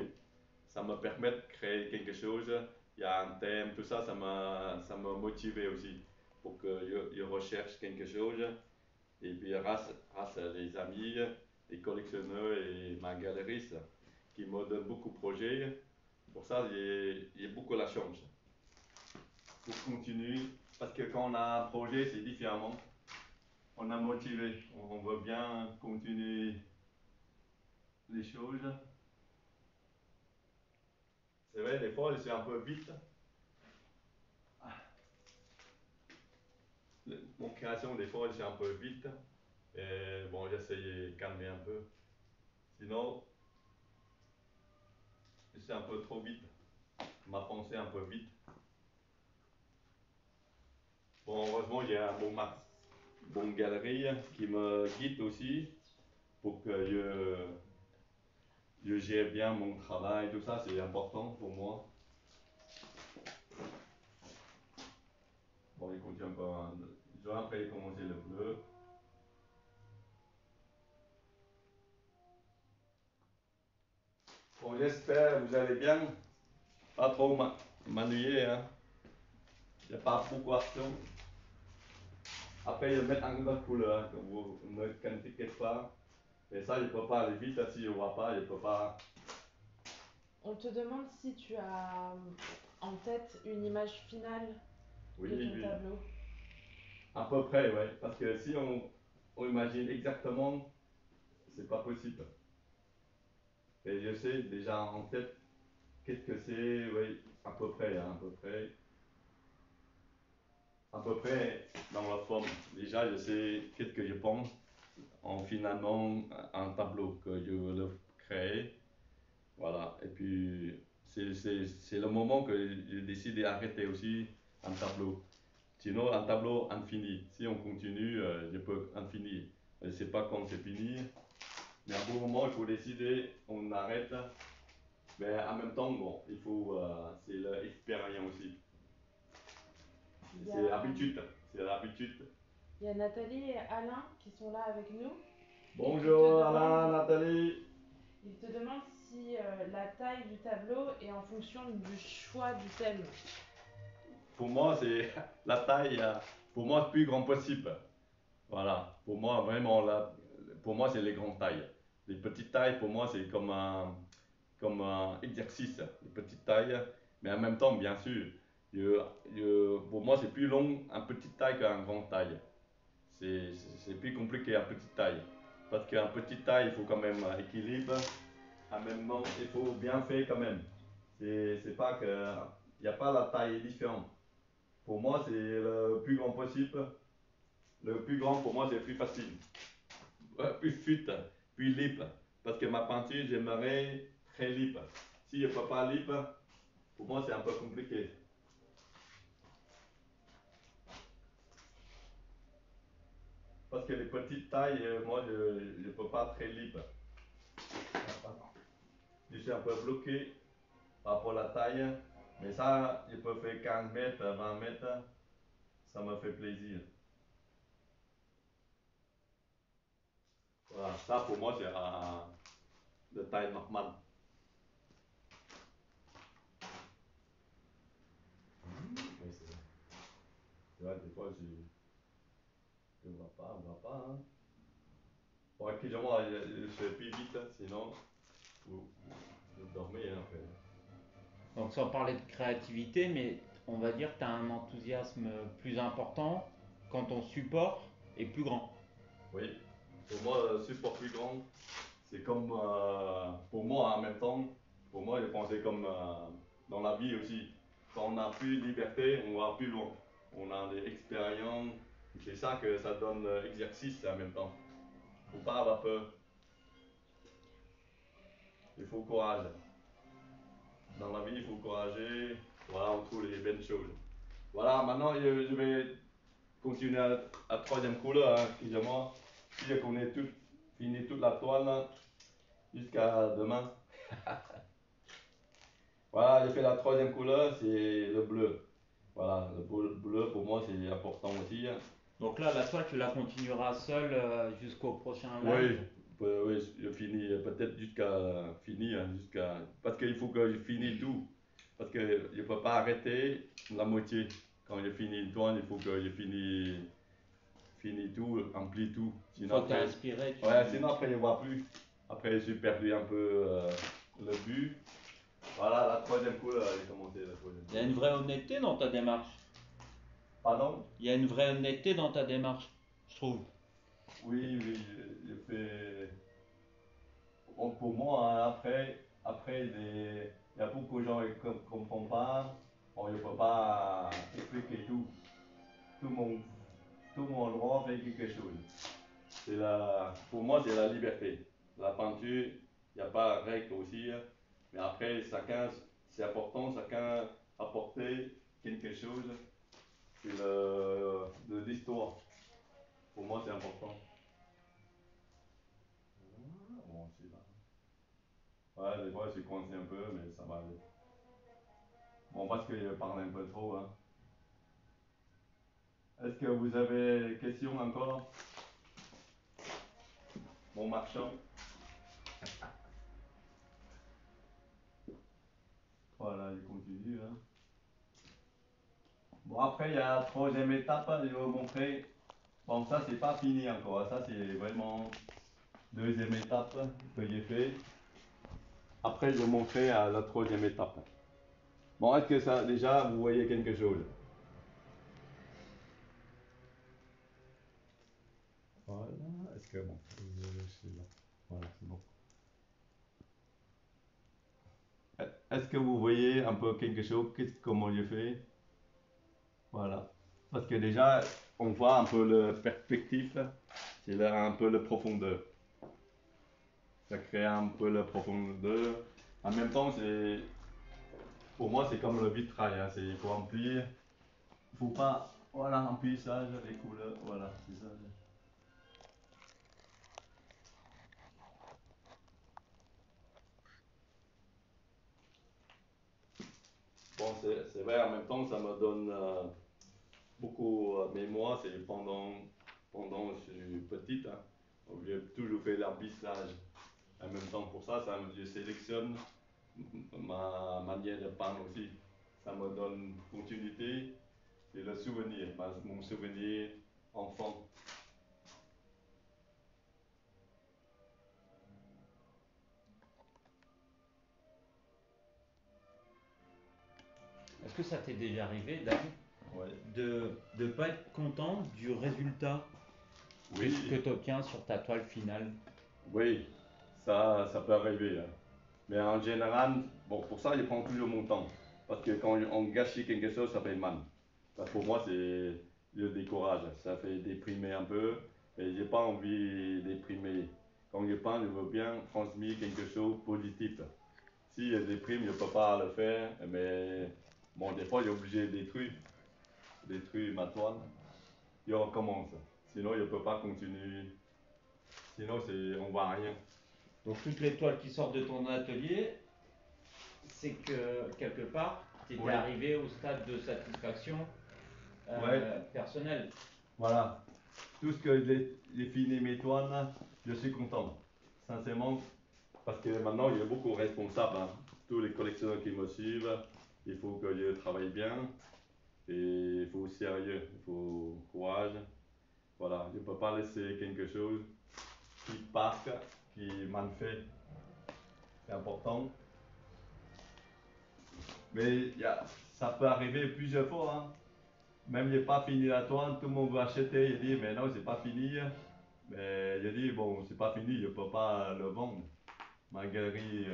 S2: Ça me permet de créer quelque chose. Il y a un thème, tout ça, ça m'a motivé aussi pour que je recherche quelque chose. Et puis, grâce à les amis, les collectionneurs et ma galeriste qui me donnent beaucoup de projets, pour ça, j'ai beaucoup la chance pour continuer. Parce que quand on a un projet, c'est différemment. On est motivé, on veut bien continuer les choses. C'est vrai, des fois, c'est un peu vite. Mon création, des fois, c'est un peu vite. Et bon, j'essaie de calmer un peu. Sinon, c'est un peu trop vite. Ma pensée un peu vite. Bon, heureusement, il y a un bon galerie qui me guide aussi pour que je gère bien mon travail. Tout ça, c'est important pour moi. Bon, il continue encore. Je vais après commencer le bleu. Bon, j'espère que vous allez bien. Pas trop m'ennuyer, hein. Il n'y a pas beaucoup d'action. Après, je vais mettre en autre couleur, hein, que vous ne critiquez pas. Mais ça, je ne peux pas aller vite, si je ne vois pas, je ne peux pas.
S3: On te demande si tu as en tête une image finale
S2: Oui,
S3: de ton
S2: oui.
S3: tableau.
S2: À peu près, oui. Parce que si on imagine exactement, c'est pas possible. Et je sais déjà en tête qu'est-ce que c'est, oui, à peu près, hein, à peu près. À peu près dans la forme. Déjà, je sais qu'est-ce que je pense en finalement un tableau que je veux le créer. Voilà. Et puis, c'est le moment que j'ai décidé d'arrêter aussi un tableau. Sinon, un tableau infini. Si on continue, je peux infini. Je ne sais pas quand c'est fini. Mais à un bon moment, il faut décider, on arrête. Mais en même temps, bon, il faut, c'est l'expérience aussi.
S3: Il y
S2: C'est
S3: a,
S2: l'habitude. C'est l'habitude.
S3: il y a Nathalie et Alain qui sont là avec nous.
S2: Bonjour Alain, Nathalie.
S3: Ils te demandent si la taille du tableau est en fonction du choix du thème.
S2: Pour moi, c'est la taille, pour moi, le plus grand possible. Voilà. Pour moi, vraiment, pour moi, c'est les grandes tailles. Les petites tailles, pour moi, c'est comme un exercice. Les petites tailles. Mais en même temps, bien sûr, pour moi, c'est plus long un petite taille qu'un grand taille. C'est plus compliqué un petite taille. Parce qu'un petite taille, il faut quand même un équilibre. En même temps, il faut bien faire quand même. C'est pas que. Il n'y a pas la taille différente. Pour moi, c'est le plus grand possible. Le plus grand, pour moi, c'est plus facile. Plus fuite, plus libre. Parce que ma peinture, j'aimerais très libre. Si je ne peux pas libre, pour moi, c'est un peu compliqué. Parce que les petites tailles, moi, je ne peux pas très libre. Je suis un peu bloqué par rapport à la taille. Mais ça, je peux faire 15 mètres, 20 mètres. Ça me fait plaisir. Voilà, ça pour moi c'est de taille normale. Mais c'est vrai, des fois je ne vois pas, on ne voit pas. Hein. Bon, excusez-moi, je fais plus vite, hein, sinon vous dormez hein, après.
S4: Donc sans parler de créativité, mais on va dire que tu as un enthousiasme plus important quand ton support est plus grand.
S2: Oui, pour moi, le support plus grand, c'est comme, pour moi en même temps, pour moi, je pensais comme dans la vie aussi. Quand on a plus de liberté, on va plus loin. On a des expériences, c'est ça que ça donne l'exercice en même temps. Il ne faut pas avoir peur. Il faut courage. Dans la vie, il faut courager. Voilà, on trouve les bonnes choses. Voilà, maintenant je vais continuer à la troisième couleur, hein, excusez-moi. Si je connais tout, fini toute la toile là, jusqu'à demain. Voilà, j'ai fait la troisième couleur, c'est le bleu. Voilà, le bleu pour moi c'est important aussi. Hein.
S4: Donc là, la toile, tu la continueras seule jusqu'au prochain
S2: Oui,
S4: live.
S2: oui, je finis peut-être jusqu'à fini, hein, parce qu'il faut que je finisse tout. Parce que je ne peux pas arrêter la moitié. Quand je finis une toile, il faut que je finisse tout, remplis tout.
S4: Une
S2: Sinon
S4: fois que tu as
S2: après,
S4: inspiré,
S2: ouais, sinon après je ne vois plus. Après j'ai perdu un peu le but. Voilà, la troisième couleur, elle est commencée la troisième.
S4: Il y a une vraie honnêteté dans ta démarche.
S2: Pardon?
S4: Il y a une vraie honnêteté dans ta démarche, je trouve.
S2: Oui, oui, je fais. Bon, pour moi, hein, après il y a beaucoup de gens qui ne comprennent pas. Bon, je ne peux pas expliquer tout. Tout mon, tout mon endroit fait quelque chose. Pour moi, c'est la liberté. La peinture, il n'y a pas de règle aussi. Hein. Mais après, chacun, c'est important, chacun apporter quelque chose de l'histoire. Pour moi, c'est important. Bon, c'est là. Ouais, des fois, je suis coincé un peu, mais ça va aller. Bon, parce que je parle un peu trop. Hein. Est-ce que vous avez des questions encore? Bon marchand. Voilà, je continue. Hein. Bon, après, il y a la troisième étape, je vais vous montrer. Bon, ça, c'est pas fini encore. Ça, c'est vraiment deuxième étape que j'ai fait. Après, je vais vous montrer à la troisième étape. Bon, est-ce que ça, déjà, vous voyez quelque chose? Voilà, est-ce que bon, c'est là. Voilà, c'est bon. Est-ce que vous voyez un peu quelque chose? Comment je fais? Voilà. Parce que déjà, on voit un peu le perspective, c'est là un peu la profondeur. Ça crée un peu la profondeur. En même temps, pour moi, c'est comme le vitrail. Hein. Il faut remplir. Il faut pas. Voilà, remplissage, les couleurs. Voilà, c'est ça. Bon, c'est vrai, en même temps, ça me donne beaucoup. Mais moi, c'est pendant que je suis petite. Hein, j'ai toujours fait l'emplissage. En même temps, pour ça, je sélectionne ma manière de peindre aussi. Ça me donne continuité et le souvenir, mon souvenir enfant.
S4: Est-ce que ça t'est déjà arrivé, Dan,
S2: Ouais.
S4: de ne pas être content du résultat
S2: Oui,
S4: que tu obtiens sur ta toile finale?
S2: oui, ça peut arriver. Hein. Mais en général, bon, pour ça, je prends toujours mon temps. Parce que quand on gâche quelque chose, ça fait mal. Pour moi, c'est le décourage. Ça fait déprimer un peu. Et j'ai pas envie de déprimer. Quand je peins, je veux bien transmettre quelque chose de positif. Si je déprime, je ne peux pas le faire. Mais bon, des fois, j'ai obligé de détruire ma toile. Et on recommence. Sinon, je ne peux pas continuer. Sinon, on voit rien.
S4: Donc toutes les toiles qui sortent de ton atelier, c'est que quelque part, tu étais
S2: Ouais.
S4: arrivé au stade de satisfaction
S2: Ouais.
S4: personnelle.
S2: Voilà. Tout ce que j'ai fini mes toiles, je suis content, sincèrement, parce que maintenant il y a beaucoup de responsables, hein. Tous les collectionneurs qui me suivent, il faut que je travaille bien et il faut sérieux, il faut courage. Voilà, je ne peux pas laisser quelque chose qui parte, qui mal fait. C'est important. Mais ça peut arriver plusieurs fois, hein. Même il n'est pas fini la toile, tout le monde veut acheter, il dit mais non, c'est pas fini. Mais il dit bon, c'est pas fini, je ne peux pas le vendre. Ma galerie,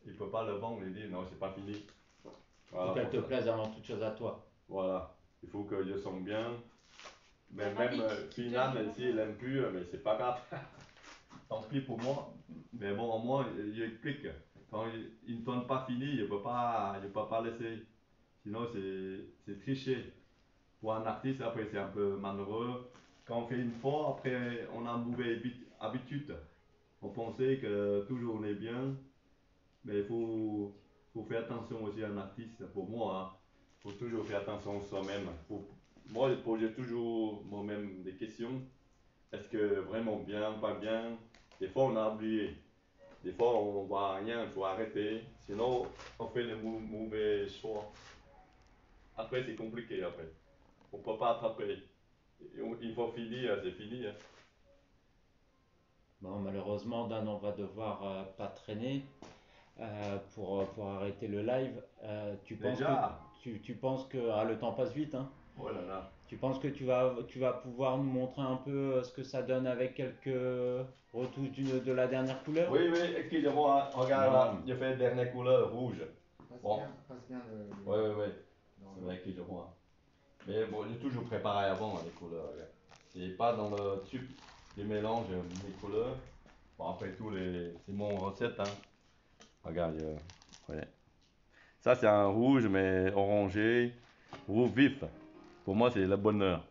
S2: il ne peut pas le vendre, il dit non, c'est pas fini.
S4: Faut
S2: Voilà,
S4: qu'elle te
S2: pour ça.
S4: plaise avant toute chose à toi.
S2: Voilà, il faut que je sente bien.
S3: Il y a
S2: Mais
S3: Malik
S2: même
S3: qui te
S2: Finan,
S3: dit
S2: s'il n'aime plus, mais c'est pas grave. Tant pis pour moi. Mais bon, au moins, il explique. Quand il ne tourne pas fini, je peux pas laisser. Sinon, c'est tricher. Pour un artiste, après, c'est un peu malheureux. Quand on fait une fois, après, on a une mauvaise habitude. On pensait que toujours on est bien, mais faut faire attention aussi à un artiste. Pour moi, hein, faut toujours faire attention à soi-même. Moi, je pose toujours moi-même des questions. Est-ce que vraiment bien, pas bien? Des fois, on a oublié. Des fois, on voit rien, il faut arrêter. Sinon, on fait les mauvais choix. Après, c'est compliqué après. On ne peut pas attraper. Il faut finir, c'est fini, hein.
S4: Bon, malheureusement, Dan, on va devoir pas traîner pour arrêter le live.
S2: Déjà?
S4: Tu penses que le temps passe vite, hein?
S2: Oh là là.
S4: Tu penses que tu vas pouvoir nous montrer un peu ce que ça donne avec quelques retouches de la dernière couleur?
S2: Oui, oui, excusez-moi, regarde là,
S4: Non.
S2: j'ai fait la dernière couleur rouge. Bon.
S1: Passe bien
S2: Oui, oui, oui.
S1: dans
S2: C'est
S1: le-
S2: vrai, excusez-moi. Mais bon, j'ai toujours préparé avant les couleurs, regarde. C'est pas dans le tube, je mélange mes couleurs. Bon, après tout, c'est mon recette, hein. Regarde, ouais. Ça, c'est un rouge, mais orangé, rouge vif. Pour moi, c'est le bonheur.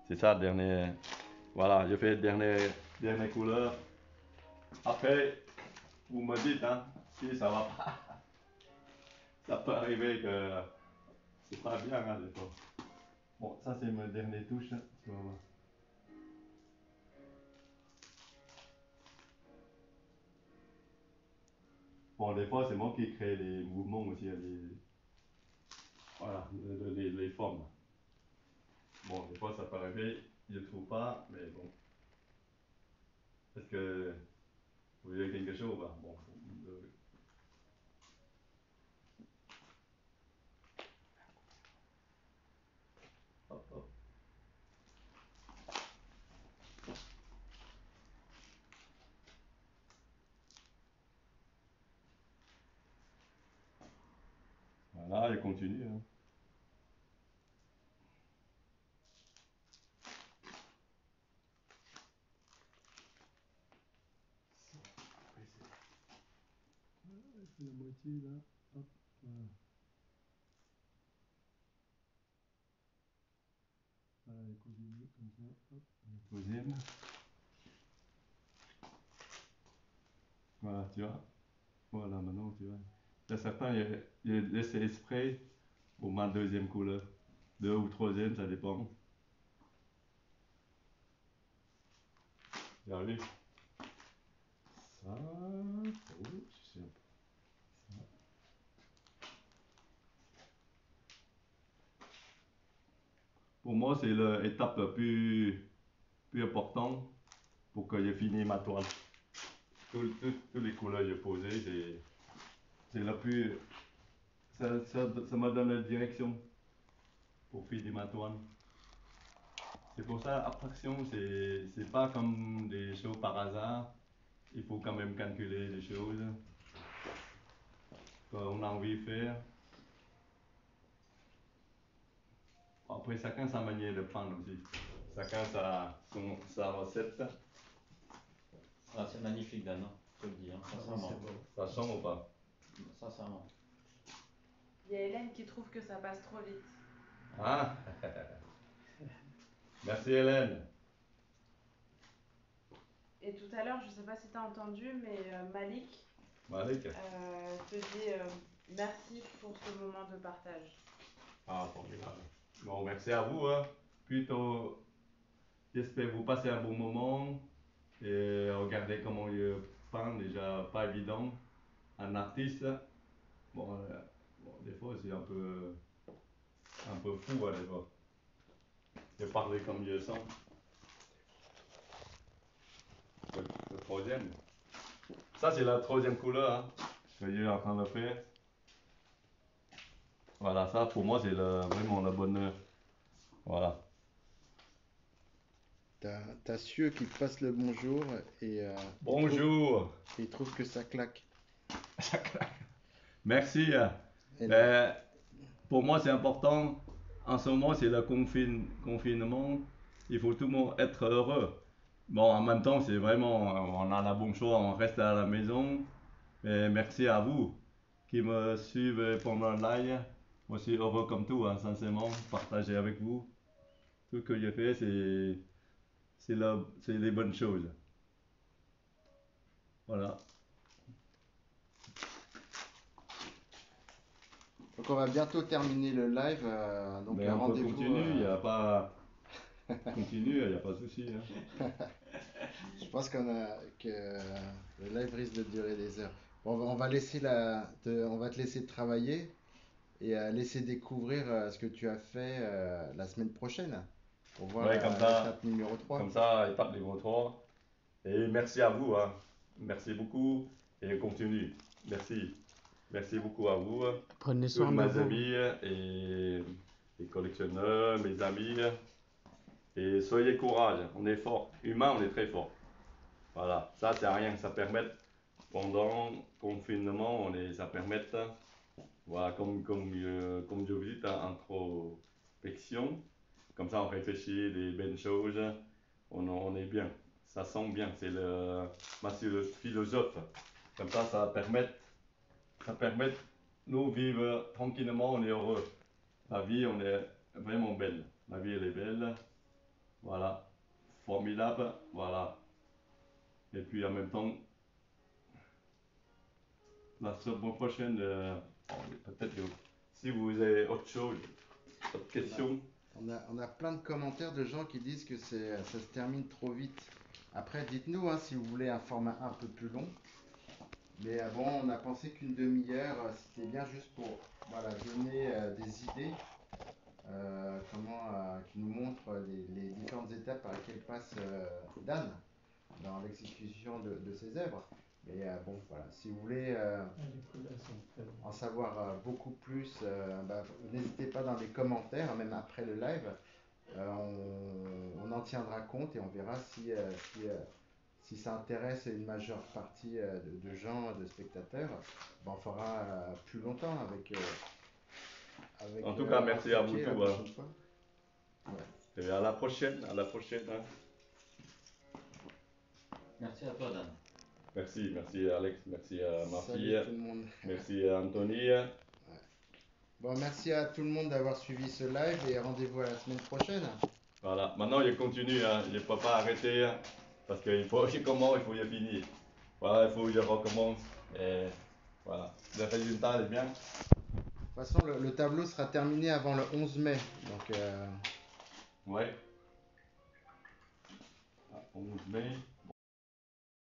S2: C'est ça, dernier. Voilà, je fais dernière couleur. Après, vous me dites, hein, si ça va pas. Ça peut arriver que c'est pas bien, hein, des fois. Bon, ça, c'est ma dernière touche, hein, tu vas voir. Bon, des fois, c'est moi qui crée les mouvements aussi, hein, voilà, les formes. Bon, des fois, ça peut arriver, je trouve pas, mais bon. Est-ce que vous voulez quelque chose ou pas? Bon, hop, hop. Voilà, je continue, hein. C'est la moitié là, hop, voilà. Voilà, les continue comme ça, hop, le deuxième. Voilà, tu vois. Voilà, maintenant, tu vois. Il y a certains, ils laissent exprès pour ma deuxième couleur. Deux ou troisième, ça dépend. J'arrive. Ça, oh, c'est ça. Pour moi, c'est l'étape la plus importante pour que j'ai fini ma toile. Toutes les couleurs que j'ai posées, c'est la plus. Ça me donne la direction pour finir ma toile. C'est pour ça, abstraction, c'est pas comme des choses par hasard. Il faut quand même calculer les choses qu'on a envie de faire. Après, chacun sa manière de prendre aussi. Chacun sa recette.
S4: Ah, c'est magnifique, Dan, hein, je te le dis, hein, sincèrement.
S2: Ça sent ou pas?
S4: Sincèrement.
S3: Il y a Hélène qui trouve que ça passe trop vite.
S2: Ah. Merci Hélène.
S3: Et tout à l'heure, je sais pas si tu as entendu, mais Malik
S2: Malik.
S3: te dit merci pour ce moment de partage.
S2: Ah, formidable. Bon, merci à vous, hein. Plutôt, j'espère que vous passez un bon moment. Et regardez comment il peint, déjà pas évident. Un artiste, bon, des fois c'est un peu fou, des fois. De parler comme je sens. Le troisième. Ça c'est la troisième couleur, hein. Je suis en train de le faire. Voilà, ça pour moi c'est vraiment la bonne. Voilà.
S1: T'as Cieux qui te passe le bonjour et
S2: Bonjour.
S1: il trouve que ça claque.
S2: Merci.
S1: Et
S2: Ben, pour moi c'est important. En ce moment c'est le confinement. Il faut tout le monde être heureux. Bon, en même temps, c'est vraiment, on a la bonne chose, on reste à la maison. Mais merci à vous qui me suivent pendant le live. Moi, je suis heureux comme tout, hein, sincèrement, partager avec vous. Tout ce que j'ai fait, c'est les bonnes choses. Voilà.
S1: donc on va bientôt terminer le live. Donc
S2: Mais on peut
S1: rendez-vous.
S2: continuer, il n'y a pas. Continue, il n'y a pas de souci. Hein.
S1: Je pense que le live risque de durer des heures. Bon, on va on va te laisser travailler et laisser découvrir ce que tu as fait la semaine prochaine pour voir
S2: Ouais, comme ça.
S1: l'étape numéro 3.
S2: Comme ça, étape numéro 3. Et merci à vous. Hein. Merci beaucoup et continue. Merci. Merci beaucoup à vous.
S5: Prenez
S2: Tous
S5: soin de
S2: mes
S5: vous.
S2: amis et les collectionneurs, mes amis. Et soyez courage, on est fort. Humain, on est très fort. Voilà, ça c'est rien, ça permet, pendant le confinement, ça permet, voilà, comme je vous dis, introspection. Comme ça, on réfléchit des bonnes choses, on est bien. Ça sent bien, moi, c'est le philosophe. Comme ça permet nous vivre tranquillement, on est heureux. La vie, on est vraiment belle. La vie, elle est belle. Voilà. Formidable. Voilà. Et puis en même temps, la semaine prochaine, peut-être si vous avez autre chose, autre question.
S1: On a plein de commentaires de gens qui disent que ça se termine trop vite. Après, dites-nous si vous voulez un format un peu plus long. Mais bon, on a pensé qu'une demi-heure, c'était bien juste pour voilà, donner des idées qui nous montrent les différentes étapes par lesquelles passe Dan dans l'exécution de ses œuvres. Mais bon, voilà, si vous voulez en savoir beaucoup plus, n'hésitez pas dans les commentaires, même après le live. On en tiendra compte et on verra si ça intéresse une majeure partie de gens, de spectateurs. On fera plus longtemps avec
S2: En tout cas, merci à vous
S1: la
S2: tous.
S1: prochaine fois. Ouais.
S2: Et à la prochaine. À la prochaine. Hein.
S4: Merci à toi, Dan.
S2: Merci Alex, merci à ma
S1: Salut
S2: fille,
S1: tout le monde.
S2: merci à Anthony.
S1: Bon, merci à tout le monde d'avoir suivi ce live et rendez-vous à la semaine prochaine.
S2: Voilà, maintenant il continue, hein. Je ne peux pas arrêter hein, parce qu'il faut il faut y finir. Voilà, il faut que je recommence. Et voilà, le résultat est bien.
S1: De toute façon, le tableau sera terminé avant le 11 mai. Donc,
S2: Ouais. Ah, 11 mai.